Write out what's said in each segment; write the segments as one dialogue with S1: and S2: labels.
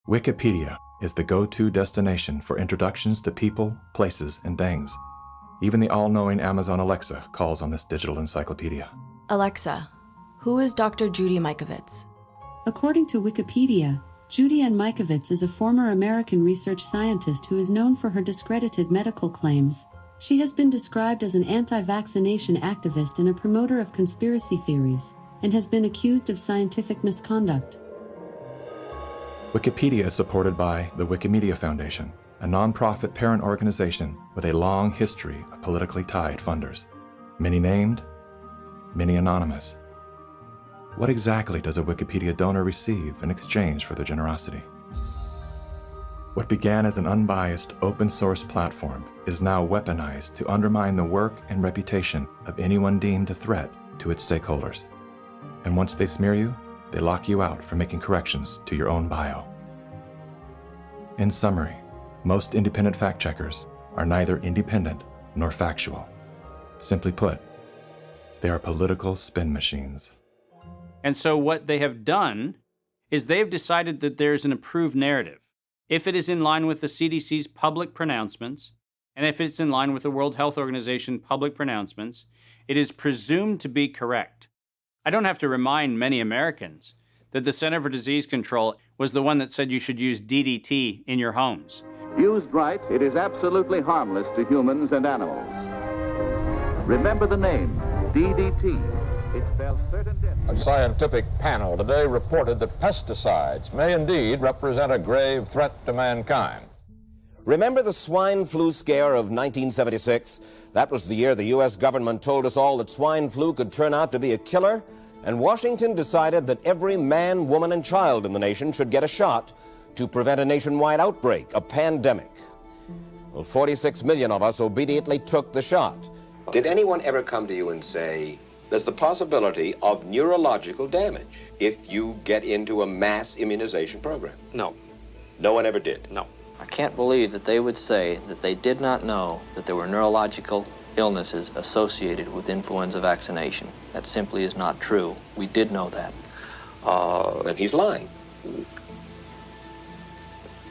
S1: Wikipedia is the go-to destination for introductions to people, places, and things. Even the all-knowing Amazon Alexa calls on this digital encyclopedia.
S2: Alexa, who is Dr. Judy Mikovits?
S3: According to Wikipedia, Judy Ann Mikovits is a former American research scientist who is known for her discredited medical claims. She has been described as an anti-vaccination activist and a promoter of conspiracy theories, and has been accused of scientific misconduct.
S1: Wikipedia is supported by the Wikimedia Foundation, a nonprofit parent organization with a long history of politically tied funders. Many named, many anonymous. What exactly does a Wikipedia donor receive in exchange for their generosity? What began as an unbiased open source platform is now weaponized to undermine the work and reputation of anyone deemed a threat to its stakeholders. And once they smear you, they lock you out from making corrections to your own bio. In summary, most independent fact-checkers are neither independent nor factual. Simply put, they are political spin machines.
S4: And so what they have done is they've decided that there's an approved narrative. If it is in line with the CDC's public pronouncements, and if it's in line with the World Health Organization public pronouncements, it is presumed to be correct. I don't have to remind many Americans that the Center for Disease Control was the one that said you should use DDT in your homes.
S5: Used right, it is absolutely harmless to humans and animals. Remember the name, DDT. It spells certain death.
S6: A scientific panel today reported that pesticides may indeed represent a grave threat to mankind.
S7: Remember the swine flu scare of 1976? That was the year the U.S. government told us all that swine flu could turn out to be a killer, and Washington decided that every man, woman, and child in the nation should get a shot to prevent a nationwide outbreak, a pandemic. Well, 46 million of us obediently took the shot.
S8: Did anyone ever come to you and say, there's the possibility of neurological damage if you get into a mass immunization program?
S9: No.
S8: No one ever did?
S9: No. I can't believe that they would say that they did not know that there were neurological illnesses associated with influenza vaccination. That simply is not true. We did know that.
S8: Then he's lying.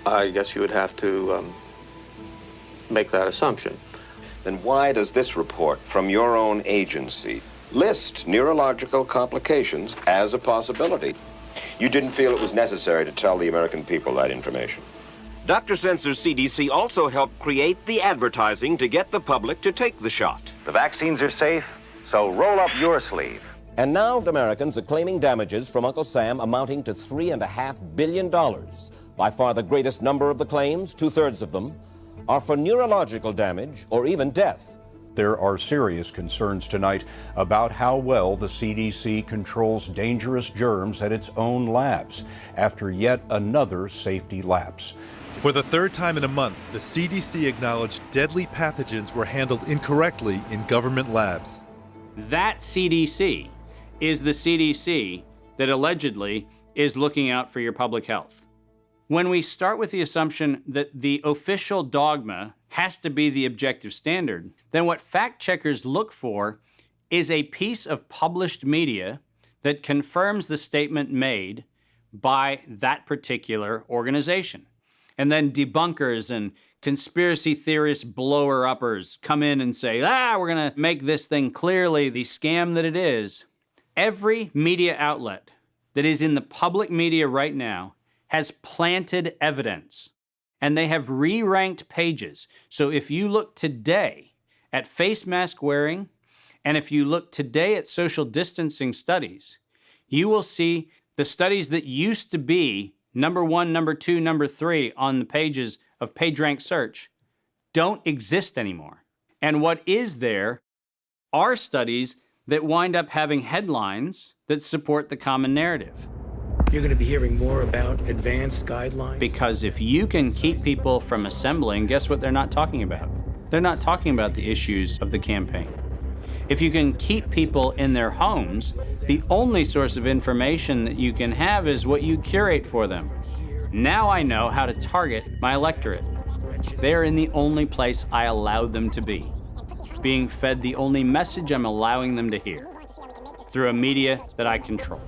S9: I guess you would have to make that assumption.
S8: Then why does this report from your own agency list neurological complications as a possibility? You didn't feel it was necessary to tell the American people that information.
S10: Dr. Sensor's CDC also helped create the advertising to get the public to take the shot.
S11: The vaccines are safe, so roll up your sleeve.
S7: And now Americans are claiming damages from Uncle Sam amounting to $3.5 billion. By far the greatest number of the claims, 2/3 of them, are for neurological damage or even death.
S12: There are serious concerns tonight about how well the CDC controls dangerous germs at its own labs after yet another safety lapse.
S13: For the third time in a month, the CDC acknowledged deadly pathogens were handled incorrectly in government labs.
S4: That CDC is the CDC that allegedly is looking out for your public health. When we start with the assumption that the official dogma has to be the objective standard, then what fact checkers look for is a piece of published media that confirms the statement made by that particular organization. And then debunkers and conspiracy theorist blower-uppers come in and say, we're gonna make this thing clearly the scam that it is. Every media outlet that is in the public media right now has planted evidence, and they have re-ranked pages. So if you look today at face mask wearing, and if you look today at social distancing studies, you will see the studies that used to be number 1, number 2, number 3 on the pages of PageRank search don't exist anymore. And what is there are studies that wind up having headlines that support the common narrative.
S14: You're going to be hearing more about advanced guidelines.
S4: Because if you can keep people from assembling, guess what they're not talking about? They're not talking about the issues of the campaign. If you can keep people in their homes, the only source of information that you can have is what you curate for them. Now I know how to target my electorate. They're in the only place I allow them to be, being fed the only message I'm allowing them to hear, through a media that I control.